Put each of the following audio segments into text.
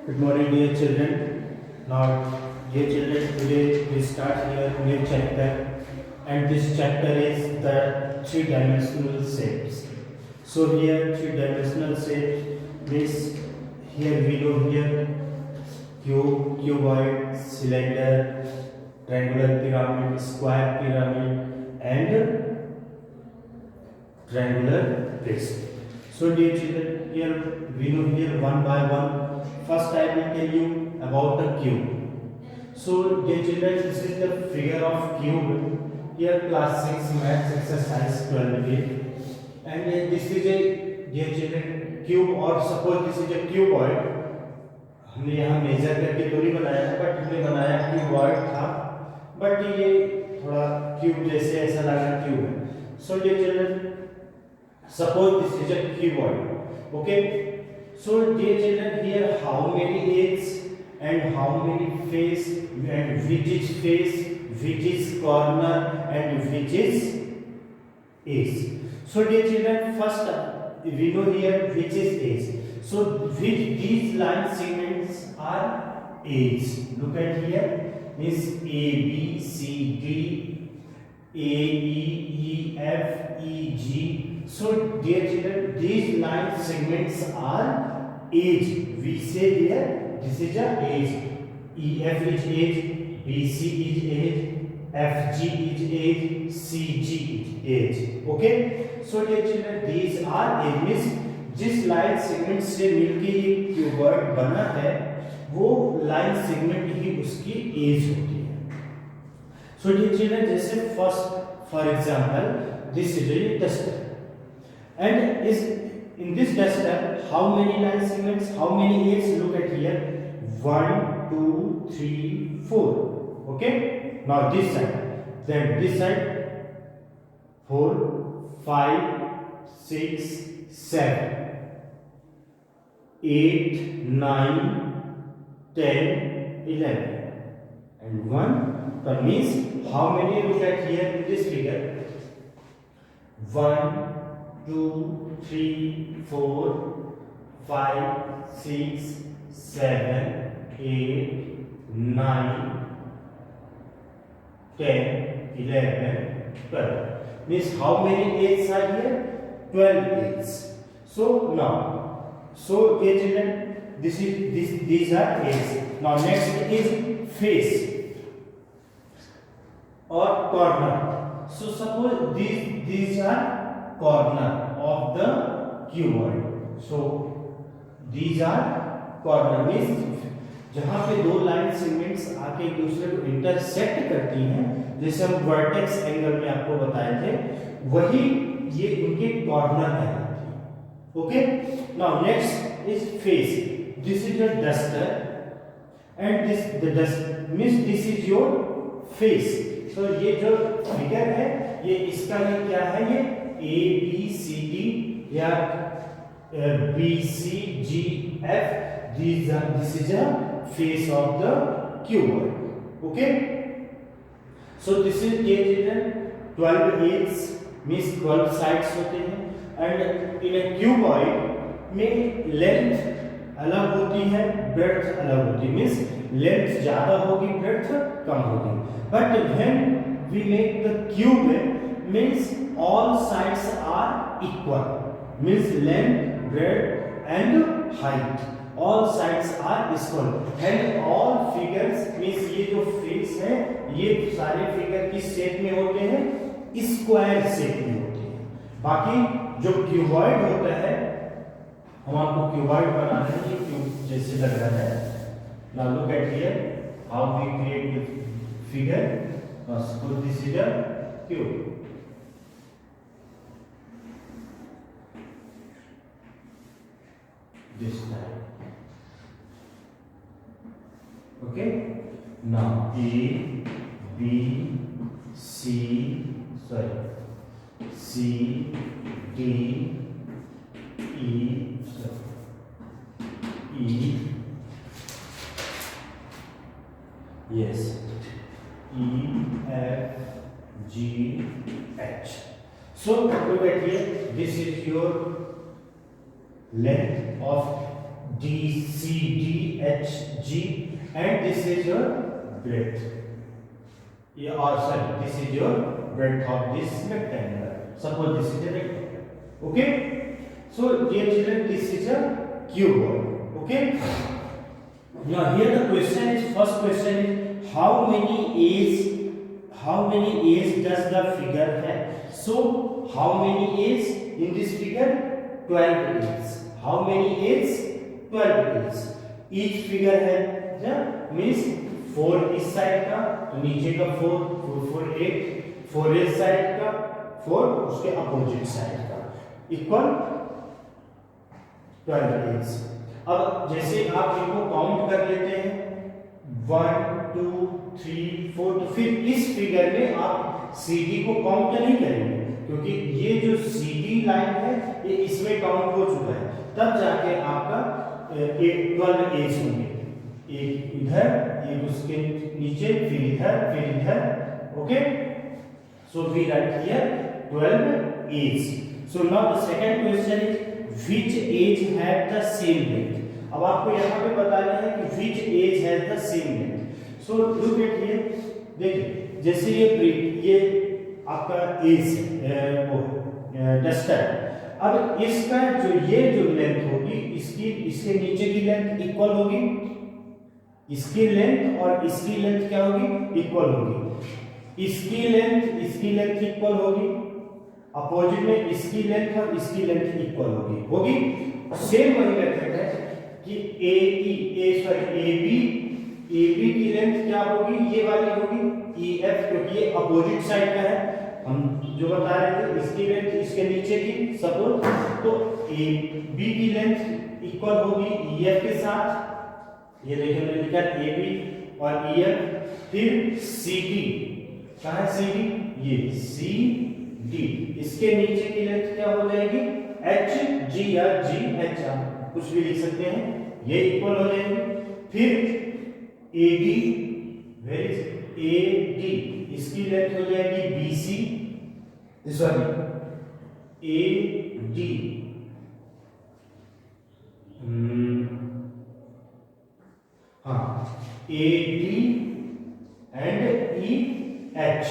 Good morning, dear children. Now, dear children, today we start here new chapter, and this chapter is the three-dimensional shapes. So here three-dimensional shapes means here we know here cube, cuboid, cylinder, triangular pyramid, square pyramid, and triangular prism. So dear children, here we know here one by one. First I will tell you about the cube. So dear children, this is the figure of cube. Here class 6 maths exercise 12a, and this is a dear children cube, or suppose this is a cuboid. हमने यहाँ major करके तो नहीं बनाया है, but हमने बनाया cuboid था, बट ये थोड़ा क्यूब जैसे ऐसा लगा क्यूब है. So dear children, suppose this is a cuboid. Okay, so dear children, here how many edges and how many face, and which is face, which is corner, and which is edge. So dear children, first we know here which is edge. So which these line segments are edge. Look at here, means A B C D, A E F E G. So dear children, these line segments are edge. We say here this is a edge. EF is edge, BC is edge, FG is edge, CG is edge. Okay. So dear children, these are edge. Means जिस line segment से मिलके ये cuboid बना है, वो line segment ही उसकी as होती है. सो डियर चिल्ड्रन, जैसे first for example this is a duster, and is in this duster how many line segments, how many edges? Look at here, 1 2 3 4. Okay, now this side, then this side, 4 5 6 7 8 9 10 11 and 1. That means how many? Look at here in this figure, 1 2 3 4 5 6 7 8 9 10 11 12. Means how many edges are here? 12 edges. So now, so dear children, these are edges. Now next is face or corner. So suppose these are corner of the cuboid. So these are corner, means जहां पे दो line segments आके एक दूसरे को intersect करती हैं, जैसे हम वर्टेक्स एंगल में आपको बताए थे, वही ये इनके कॉर्नर कहलाते हैं. Okay, now next is face. This is a duster and this the dust means this is your face. तो ये जो फिगर है, ये इसका ये क्या है, ये A B C D या B C G F. This is a face of the cuboid. Okay, so this is dear children 12 edges means 12 sides होते हैं, and in a cuboid में लेंथ अलग होती है, ब्रेड्थ अलग होती है. मीन्स लेंथ ज्यादा होगी, ब्रेड्थ कम होगी. But when we make the cube means all sides are equal, means length, breadth and height, all sides are equal, and all figures means ये जो फेस है, ये सारे फिगर किस शेप में होते हैं? स्क्वायर शेप में होते हैं. बाकी जो क्यूबॉइड होता है, हम आपको क्यूबॉइड बना रहे हैं, ये क्यूब जैसे लग रहा है. Now look at here how we create the figure. Suppose this is a cube. This time. Okay, now A B C D E yes E F G H. So look at here, this is your length of DCDHG, and this is your breadth. Sorry, this is your breadth of this rectangle. Suppose this is a rectangle. Okay. So dear children, this is a cuboid. Okay. Now here the question is, first question is, how many A's does the figure have? So how many A's in this figure? 12 A's. How many A's? 12 A's. Each figure has means 4 इस side का, तो नीचे का 4 8, 4 इस side का, 4 उसके opposite side का, equal 12 A's. अब जैसे आप इनको काउंट कर लेते हैं 1 2 3 4, तो फिर इस फिगर में आप CD को काउंट नहीं करेंगे, क्योंकि ये जो CD लाइन है ये इसमें काउंट हो चुका है, तब जाके आपका 12 A's होंगे. एक इधर, एक उसके नीचे, फिर इधर. Okay. So we write here 12 A's. So now the second question is, which edge have the same length. अब आपको यहाँ पे बताना है कि which edge has the same length. So look at here. देखिए जैसे ये आपका एज वो डस्टर. अब इसका ये जो लेंथ होगी, इसके नीचे की लेंथ इक्वल होगी, इसकी लेंथ और इसकी लेंथ क्या होगी? इक्वल होगी. इसकी लेंथ इक्वल होगी, अपोजिट में इसकी लेंथ और इसकी लेंथ इक्वल होगी. सेम वही मेथड है कि AB की लेंथ क्या होगी? ये वाली होगी EF, क्योंकि ये अपोजिट साइड का है. हम जो बता रहे थे, इसकी लेंथ इसके नीचे की सपोज, तो AB की लेंथ इक्वल होगी EF के साथ. ये देखिए मैंने लिखा AB और EF. फिर CD, कहाँ है CD? ये CD, इसके नीचे की लेंथ क्या हो जाएगी? HG या GH, कुछ भी लिख सकते हैं, ये इक्वल हो जाएगी. फिर AD, वेयर इज AD, इसकी लेंथ हो जाएगी BC, सॉरी AD, हाँ AD and EH,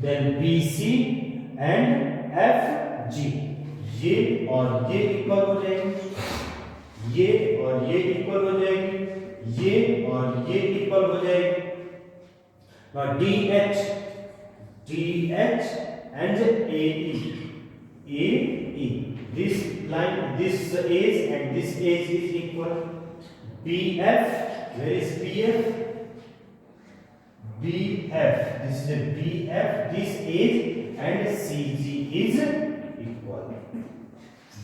then BC and FG. ये और ये इक्वल हो जाएंगे, ये और ये इक्वल हो जाएगी, ये और ये इक्वल हो जाएगी. Now DH and AE, this line, this edge and this edge is equal. BF, where is BF? BF, this is a BF, this edge and CG is equal.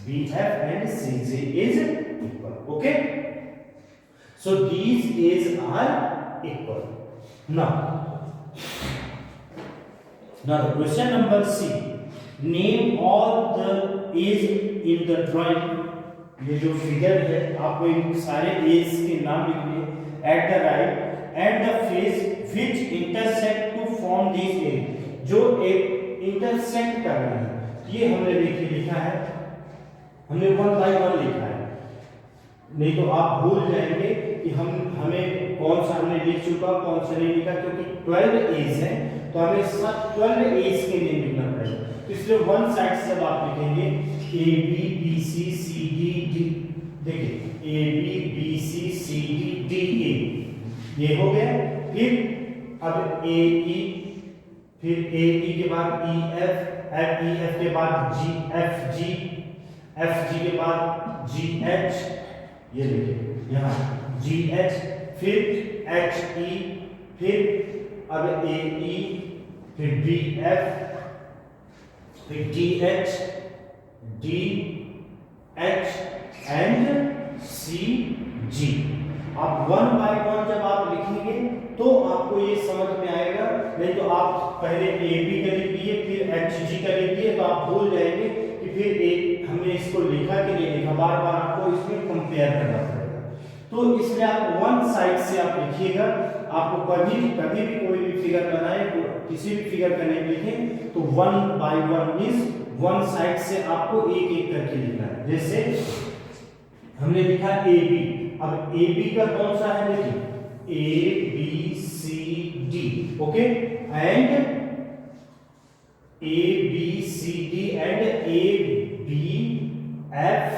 BF and CG is equal. Okay, so these edges are equal. Now the question number C, name all the edges in the drawing. ये जो figure है, आपको इन सारे as के नाम लिखने. At the right at the face which intersect to form these edges, जो एक इंटरसेक्ट कर रहे हैं. ये हमने लिखा है, हमने 1 by 1 लिखा है, नहीं तो आप भूल जाएंगे कि हमें कौन सा हमने लिख चुका, कौन सा नहीं लिखा, क्योंकि 12 एज है तो हमें सब 12 एज के लिए लिखना पड़ेगा. तो इसलिए वन साइड से जब आप लिखेंगे AB BC CD D, देखिए AB BC CD D A, ये हो गया. फिर अब AE, फिर AE के बाद EF, EF के बाद FG, FG के बाद GH, ये देखिए यहाँ GH, फिर HE, फिर अब AE, फिर BF, फिर DH, DH एंड CG. आप 1 by 1 जब आप लिखेंगे तो आपको ये समझ में आएगा, नहीं तो आप पहले AB का लिख दिए, फिर HG का लिख दिए, तो आप भूल जाएंगे कि फिर हमने इसको लिखा कि नहीं लिखा. बार बार आपको इसमें कंपेयर करना पड़ेगा. तो इसलिए आप वन साइड से आप लिखिएगा. आपको कभी भी कोई भी फिगर बनाए किसी भी फिगर का नेम लिखें तो 1 by 1 मींस वन साइड से आपको एक एक करके लिखना है। जैसे हमने लिखा ए बी, अब ए बी का कौन सा है देखिए A B C D, okay, and A B C D and A B F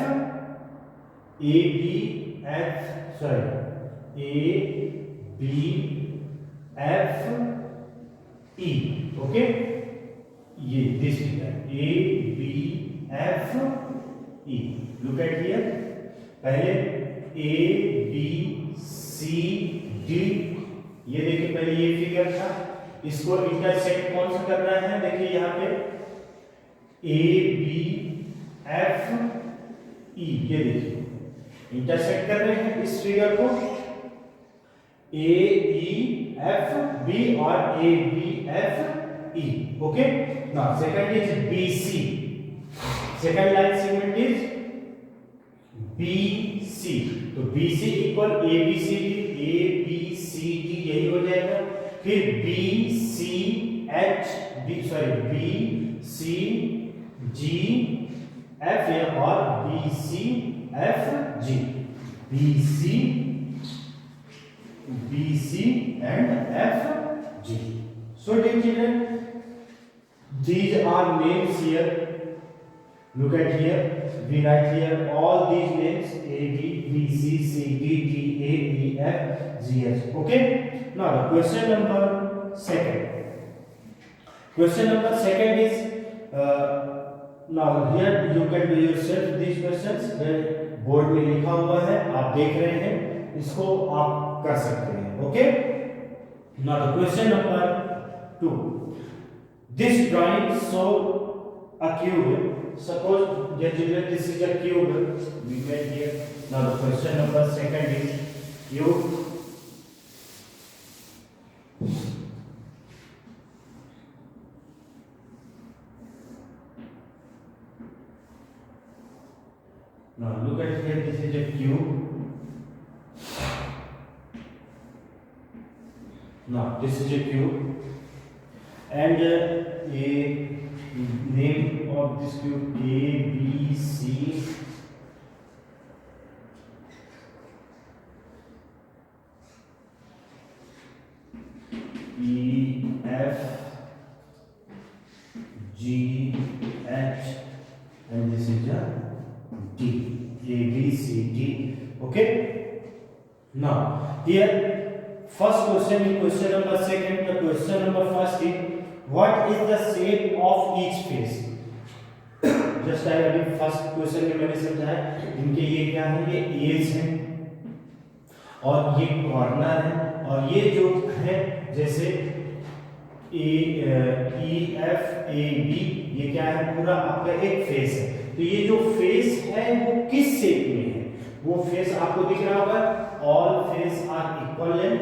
E, okay, ये this A B F E. Look at here, पहले ए बी सी डी, ये देखिए पहले ये फिगर था, इसको इंटरसेक्ट कौन सा करना है, देखिए यहाँ पे ए बी एफ ई, ये देखिए इंटरसेक्ट कर रहे हैं इस फिगर को ए ई एफ बी और A B F E, okay. Now second is B C, second line segment is B C, तो B C equal A B C D, यही हो जाएगा। फिर बी सी जी एफ और B C F G, B C and F G. So dear children, these are names here. Look at here, we write here all these names A, B, B, C, C, D, D, A, E, F, G, H. Okay. Now the question number second. Question number second is now here you can do yourself these questions. Board में लिखा हुआ है, आप देख रहे हैं, इसको आप कर सकते हैं। Okay. Now the question number 2. This drawing show a cube. Suppose that this is a cube, we get here. Now the question number second is cube. Now look at here, this is a cube. Now this is a cube, and a name of this cube A, B, C, E, F, G, H, and this is a D, A, B, C, D, okay. Now here first question is question number second, the question number first is what is the shape of each face? Just अभी first question में मैंने समझाया इनके ये क्या है, ये as है और ये कॉर्नर है, और ये जो है जैसे ए एफ ए बी, ये क्या है पूरा आपका एक फेस है। तो ये जो फेस है वो किस शेप में है, वो फेस आपको दिख रहा होगा, all face are equal length,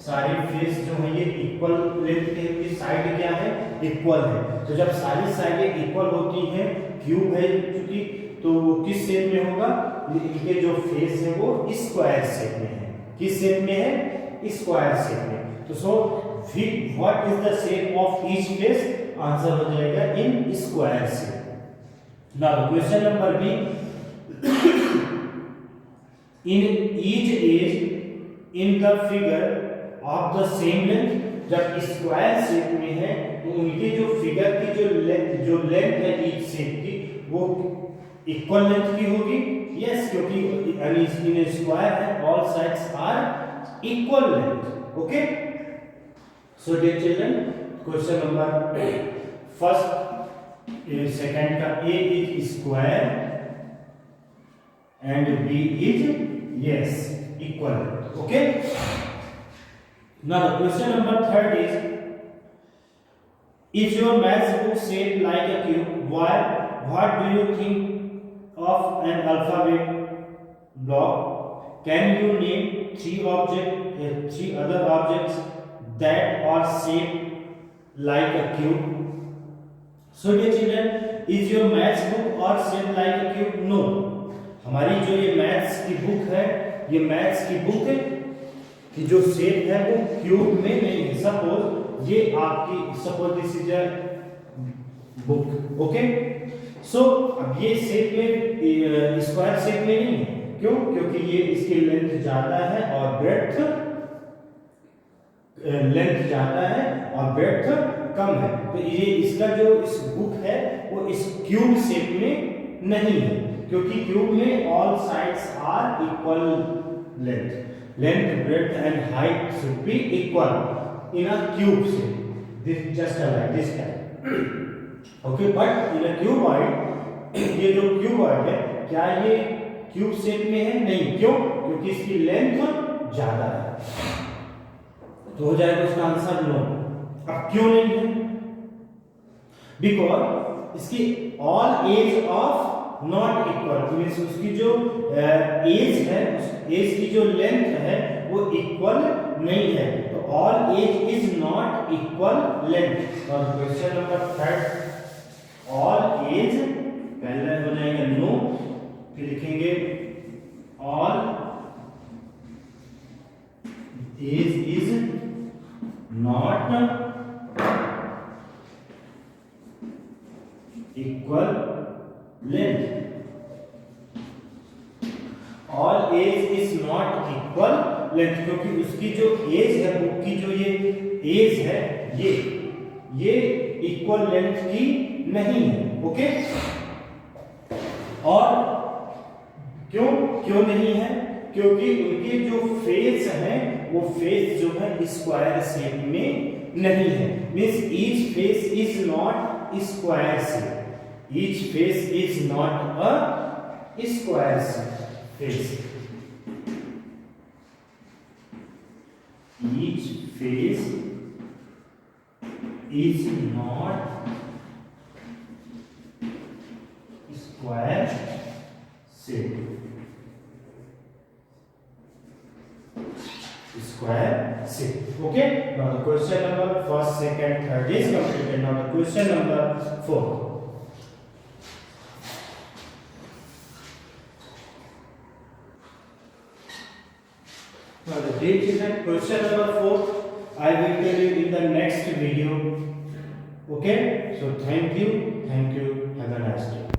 सारी फेस जो है ये इक्वल लेंथ के साइड क्या है, इक्वल है। तो जब सारी साइडें इक्वल होती हैं, क्यूब है चूंकि, तो वो किस शेप में होगा, इनके जो फेस है वो स्क्वायर शेप में है। किस शेप में है, स्क्वायर शेप में। तो so what is the shape of each face, answer हो जाएगा in square shape. Now question number B, in each edge in the figure of the same length, जब स्क्वायर शेप में है तो उनके जो फिगर की जो लेंथ है ईच शेप की वो इक्वल लेंथ की होगी। यस, क्योंकि इन स्क्वायर है, all sides are equal length, okay. So dear children, question number first second का A is square and B is yes equal, okay. Now the question number third is, if your maths book shaped like a cube, what do you think of an alphabet block? Can you name three other objects that are shaped like a cube? So dear children, is your maths book or shaped like a cube? No. हमारी जो ये maths की book है, ये maths की book है कि जो शेप है वो क्यूब में नहीं है। सपोज ये आपकी suppose this is a book, okay. So अब ये शेप में स्क्वायर शेप में नहीं है, क्यों? क्योंकि ये इसकी लेंथ ज्यादा है और ब्रेड्थ और ब्रेड्थ कम है, तो ये इसका जो इस बुक है वो इस क्यूब शेप में नहीं है, क्योंकि क्यूब में all sides are equal length, breadth and height should be equal in a cube shape. This just like this type. Okay, but in a cuboid, ये जो क्यूबॉइड है क्या ये क्यूब शेप में है? नहीं, क्यों? क्योंकि इसकी लेंथ ज्यादा है, तो हो जाएगा उसका आंसर नो। अब क्यों नहीं है? बिकॉज इसकी all edge of not equal, means उसकी जो एज है, उस एज की जो लेंथ है वो इक्वल नहीं है, तो all edge is not equal length. और क्वेश्चन नंबर 3, ऑल एज पहले हो जाएगा नो, फिर लिखेंगे all edge is not equal length. All edge is not equal length, क्योंकि उसकी जो एज है, बुक की जो ये एज है, ये इक्वल लेंथ की नहीं है, ओके। और क्यों नहीं है? क्योंकि उनके जो फेस है वो फेस जो है स्क्वायर शेप में नहीं है, means each face is not square shape, each face is not a square face, each face is not square shape, okay। Now the question number 1st, 2nd, 3rd is completed. Now the question number 4. Now the dear children, question number 4 I will tell you in the next video, okay। So thank you, have a nice day.